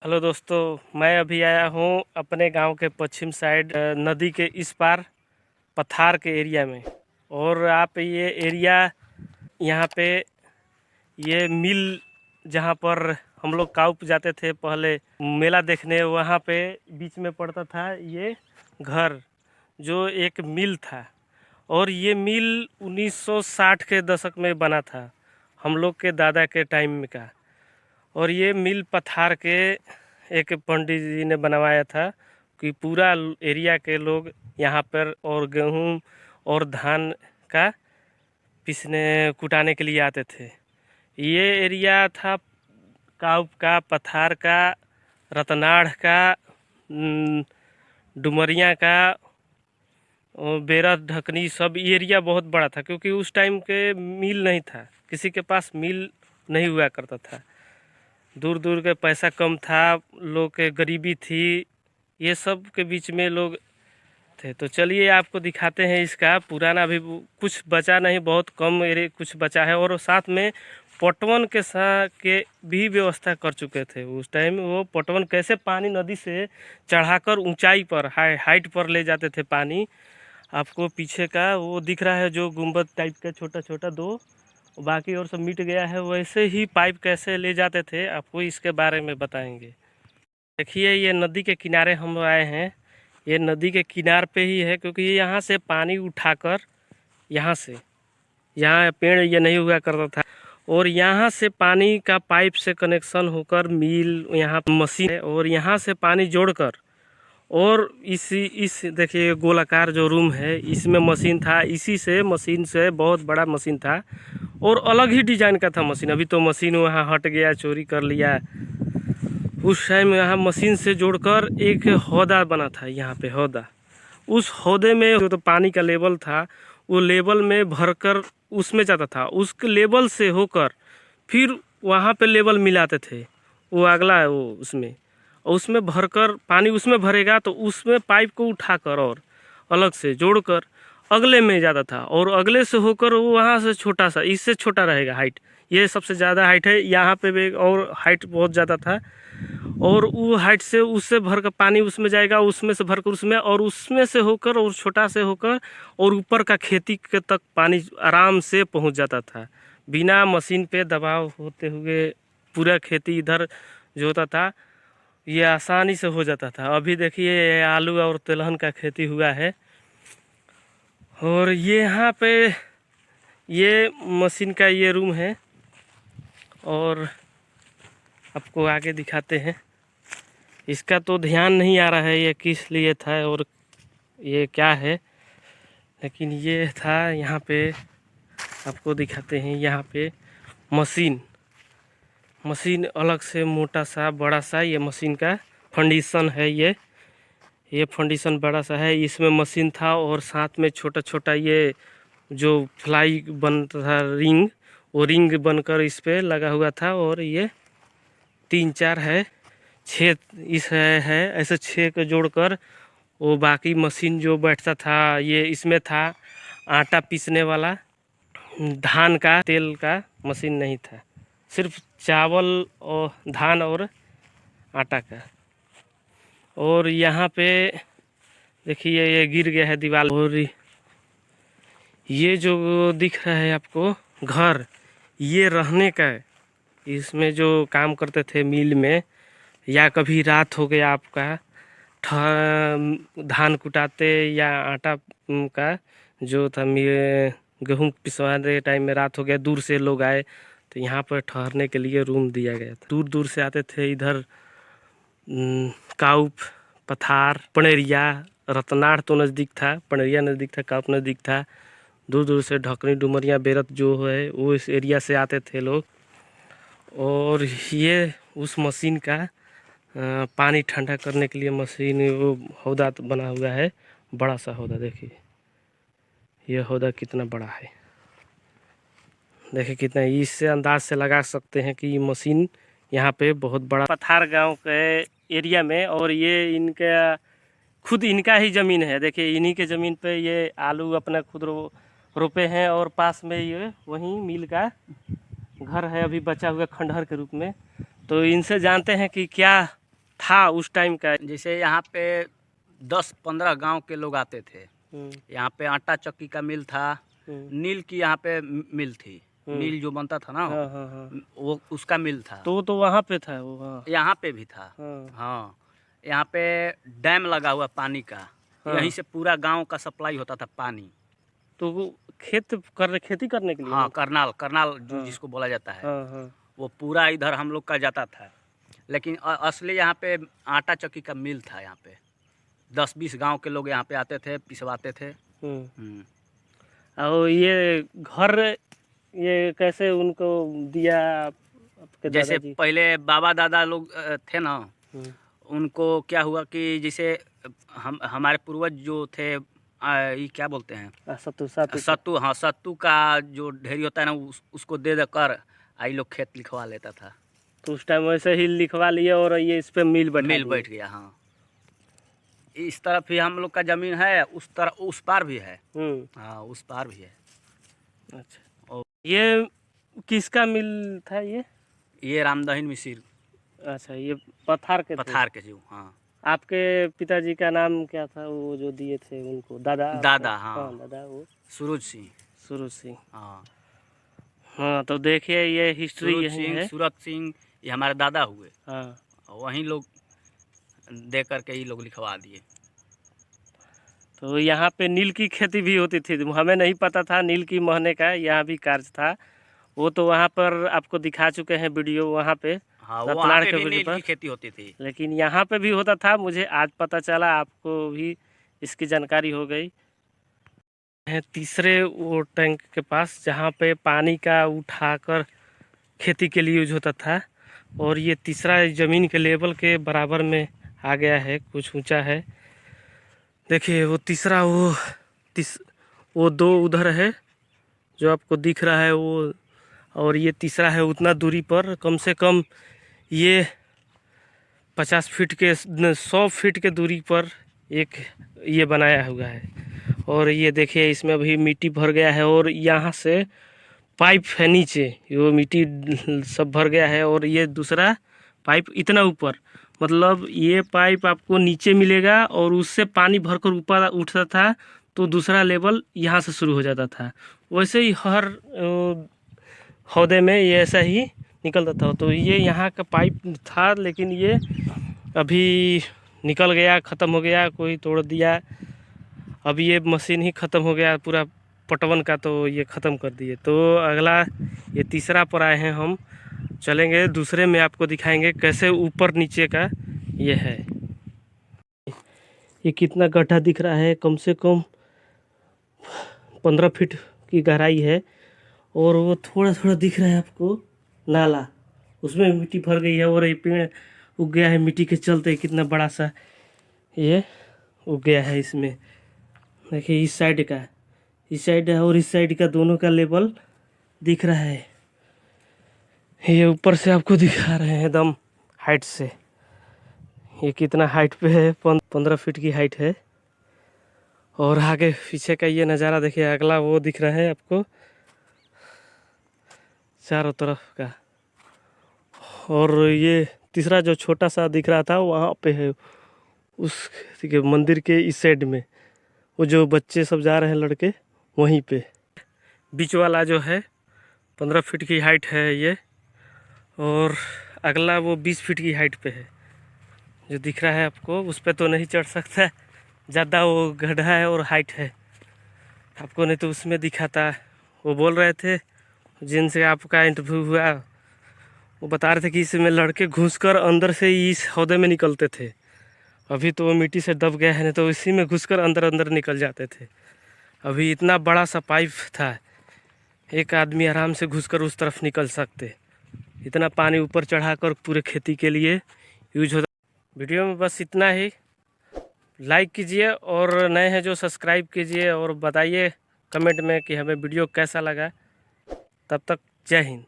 Hello दोस्तों, मैं अभी आया हूँ अपने गांव के पश्चिम साइड नदी के इस पार पथार के एरिया में। और आप ये एरिया यहाँ पे ये मिल जहाँ पर हम लोग काउप जाते थे पहले मेला देखने, वहाँ पे बीच में पड़ता था ये घर जो एक मिल था। और ये मिल 1960 के दशक में बना था, हम लोग के दादा के टाइम में का। और ये मिल पथार के एक पंडित जी ने बनवाया था कि पूरा एरिया के लोग यहाँ पर और गेहूं और धान का पीसने कुटाने के लिए आते थे। ये एरिया था काउप का, पथार का, रतनाड़ का, डुमरिया का और बेरत ढकनी, सब एरिया बहुत बड़ा था क्योंकि उस टाइम के मिल नहीं था, किसी के पास मिल नहीं हुआ करता था। दूर दूर के पैसा कम था, लोग के गरीबी थी, ये सब के बीच में लोग थे। तो चलिए आपको दिखाते हैं इसका पुराना, भी कुछ बचा नहीं, बहुत कम एरिया कुछ बचा है। और साथ में पटवन के साथ के भी व्यवस्था कर चुके थे उस टाइम। वो पटवन कैसे पानी नदी से चढ़ाकर ऊंचाई पर हाइट पर ले जाते थे पानी। आपको पीछे का वो दिख रहा है जो गुंबद टाइप का छोटा छोटा दो, बाकी और सब मिट गया है। वैसे ही पाइप कैसे ले जाते थे आपको इसके बारे में बताएंगे। देखिए ये नदी के किनारे हम आए हैं, ये नदी के किनार पे ही है क्योंकि यहाँ से पानी उठाकर यहाँ से, यहाँ पेड़ ये नहीं हुआ करता था, और यहाँ से पानी का पाइप से कनेक्शन होकर मिल, यहाँ मशीन है और यहाँ से पानी जोड़कर, और इस देखिए गोलाकार जो रूम है इसमें मशीन था। इसी से मशीन से बहुत बड़ा मशीन था और अलग ही डिजाइन का था मशीन। अभी तो मशीन वहाँ हट गया, चोरी कर लिया। उस टाइम यहाँ मशीन से जोड़कर एक हौदा बना था, यहाँ पे हौदा। उस हौदे में जो तो पानी का लेवल था वो लेवल में भरकर उसमें जाता था, उस लेवल से होकर फिर वहाँ पे लेवल मिलाते थे। वो अगला है वो उसमें भरकर पानी उसमें भरेगा तो उसमें पाइप को उठाकर और अलग से जोड़कर अगले में जाता था, और अगले से होकर वो वहाँ से छोटा सा, इससे छोटा रहेगा हाइट। ये सबसे ज़्यादा हाइट है, यहाँ पे भी और हाइट बहुत ज़्यादा था। और वो हाइट से उससे भरकर पानी उसमें जाएगा, उसमें से भरकर उसमें, और उसमें से होकर और छोटा से होकर और ऊपर का खेती के तक पानी आराम से पहुँच जाता था बिना मशीन पे दबाव होते हुए। पूरा खेती इधर जो होता था ये आसानी से हो जाता था। अभी देखिए आलू और तिलहन का खेती हुआ है। और ये यहाँ पे ये मशीन का ये रूम है, और आपको आगे दिखाते हैं। इसका तो ध्यान नहीं आ रहा है ये किस लिए था और ये क्या है, लेकिन ये था। यहाँ पे आपको दिखाते हैं, यहाँ पे मशीन अलग से मोटा सा बड़ा सा ये मशीन का फंडिशन है। ये फंडिशन बड़ा सा है, इसमें मशीन था और साथ में छोटा छोटा ये जो फ्लाई बनता था रिंग, वो रिंग बनकर इस पे लगा हुआ था। और ये 3-4 है, 6 इस है ऐसे 6 को जोड़कर वो बाकी मशीन जो बैठता था ये इसमें था। आटा पीसने वाला, धान का तेल का मशीन नहीं था, सिर्फ चावल और धान और आटा का। और यहाँ पे देखिए ये गिर गया है दीवार। और ये जो दिख रहा है आपको घर, ये रहने का है। इसमें जो काम करते थे मिल में, या कभी रात हो गया आपका धान कुटाते या आटा का जो था गेहूँ पिसवाने टाइम में रात हो गया, दूर से लोग आए तो यहाँ पर ठहरने के लिए रूम दिया गया था। दूर दूर से आते थे इधर। काउप, पथार, पनेरिया, रतनाड़ तो नज़दीक था, पनेरिया नज़दीक था, काउप नज़दीक था। दूर दूर से ढकनी, डुमरिया, बेरत जो है वो इस एरिया से आते थे लोग। और ये उस मशीन का पानी ठंडा करने के लिए मशीन, वो हौदा बना हुआ है, बड़ा सा हौदा। देखिए ये हौदा कितना बड़ा है, देखिए कितना। इससे अंदाज से लगा सकते हैं कि ये मशीन यहाँ पे बहुत बड़ा पथार गांव के एरिया में। और ये इनका खुद इनका ही ज़मीन है। देखिए इन्हीं के ज़मीन पे ये आलू अपना खुद रोपे हैं, और पास में ये वहीं मिल का घर है अभी बचा हुआ खंडहर के रूप में। तो इनसे जानते हैं कि क्या था उस टाइम का। जैसे यहाँ पे 10-15 गांव के लोग आते थे। यहाँ पे आटा चक्की का मिल था, नील की यहाँ पे मिल थी, नील जो बनता था ना, हाँ हाँ हाँ। वो उसका मिल था। तो वहाँ पे था वो। हाँ यहाँ पे भी था। हाँ यहाँ पे डैम लगा हुआ पानी का। हाँ। यहीं से पूरा गांव का सप्लाई होता था पानी। तो वो खेती करने के लिए। हाँ, करनाल जो हाँ जिसको बोला जाता है, हाँ हाँ। वो पूरा इधर हम लोग का जाता था। लेकिन असली यहाँ पे आटा चक्की का मिल था। यहाँ पे 10-20 गांव के लोग यहाँ पे आते थे, पिसवाते थे। और ये घर ये कैसे उनको दिया आपके जैसे दादाजी? पहले बाबा दादा लोग थे ना, उनको क्या हुआ कि जैसे हमारे पूर्वज जो थे, ये क्या बोलते हैं, सत्तू। हाँ, सत्तू का जो ढेरी होता है ना, उसको दे देकर आई लोग खेत लिखवा लेता था। तो उस टाइम वैसे ही लिखवा लिया और ये इस पे मिल बैठ गया। हाँ, इस तरफ भी हम लोग का जमीन है, उस पार भी है। हाँ, उस पार भी है। अच्छा, और ये किसका मिल था ये रामदहीन मिसिर। अच्छा, ये पठार के जो। हाँ, आपके पिताजी का नाम क्या था वो जो दिए थे उनको? दादा। हाँ दादा वो सूरज सिंह। हाँ हाँ। तो देखिए ये हिस्ट्री यही है। सूरज सिंह ये हमारे दादा हुए। हाँ, वहीं लोग दे करके ये लोग लिखवा दिए। तो यहाँ पे नील की खेती भी होती थी, हमें नहीं पता था नील की महने का यहाँ भी कार्य था। वो तो वहाँ पर आपको दिखा चुके हैं वीडियो वहाँ पे। हाँ, वहाँ पे भी नील की खेती होती थी। लेकिन यहाँ पे भी होता था, मुझे आज पता चला, आपको भी इसकी जानकारी हो गई है। तीसरे वो टैंक के पास जहाँ पे पानी का उठाकर खेती के लिए यूज होता था, और ये तीसरा ज़मीन के लेवल के बराबर में आ गया है, कुछ ऊंचा है। देखिए वो तीसरा वो दो उधर है जो आपको दिख रहा है वो, और ये तीसरा है उतना दूरी पर, कम से कम ये 50 फीट के 100 फीट के दूरी पर एक ये बनाया हुआ है। और ये देखिए इसमें अभी मिट्टी भर गया है, और यहाँ से पाइप है नीचे, वो मिट्टी सब भर गया है। और ये दूसरा पाइप इतना ऊपर, मतलब ये पाइप आपको नीचे मिलेगा और उससे पानी भरकर ऊपर उठता था, तो दूसरा लेवल यहाँ से शुरू हो जाता था। वैसे ही हर हौदे में ये ऐसा ही निकलता था। तो ये यहाँ का पाइप था, लेकिन ये अभी निकल गया, ख़त्म हो गया, कोई तोड़ दिया। अब ये मशीन ही ख़त्म हो गया पूरा पटवन का, तो ये ख़त्म कर दिए। तो अगला ये तीसरा पर आए हैं हम, चलेंगे दूसरे में, आपको दिखाएंगे कैसे ऊपर नीचे का ये है। ये कितना गड्ढा दिख रहा है, कम से कम 15 फीट की गहराई है। और वो थोड़ा थोड़ा दिख रहा है आपको नाला, उसमें मिट्टी भर गई है। और ये पेड़ उग गया है मिट्टी के चलते, कितना बड़ा सा ये उग गया है इसमें। देखिए इस साइड का, इस साइड और इस साइड का दोनों का लेवल दिख रहा है। ये ऊपर से आपको दिखा रहे हैं एकदम हाइट से। ये कितना हाइट पे है, 15 फीट की हाइट है। और आगे पीछे का ये नज़ारा देखिए, अगला वो दिख रहा है आपको चारों तरफ का। और ये तीसरा जो छोटा सा दिख रहा था वहाँ पे है, उस के मंदिर के इस साइड में, वो जो बच्चे सब जा रहे हैं लड़के, वहीं पे। बीच वाला जो है 15 फीट की हाइट है ये, और अगला वो 20 फीट की हाइट पे है जो दिख रहा है आपको। उस पर तो नहीं चढ़ सकता, ज़्यादा वो गड्ढा है और हाइट है, आपको नहीं तो उसमें दिखाता। वो बोल रहे थे जिनसे आपका इंटरव्यू हुआ, वो बता रहे थे कि इसमें लड़के घुसकर अंदर से इस हौदे में निकलते थे। अभी तो वो मिट्टी से दब गया है, नहीं तो इसी में घुसकर अंदर अंदर निकल जाते थे। अभी इतना बड़ा सा पाइप था, एक आदमी आराम से घुसकर उस तरफ निकल सकते। इतना पानी ऊपर चढ़ाकर पूरे खेती के लिए यूज होता। वीडियो में बस इतना ही। लाइक कीजिए, और नए हैं जो सब्सक्राइब कीजिए, और बताइए कमेंट में कि हमें वीडियो कैसा लगा। तब तक जय हिंद।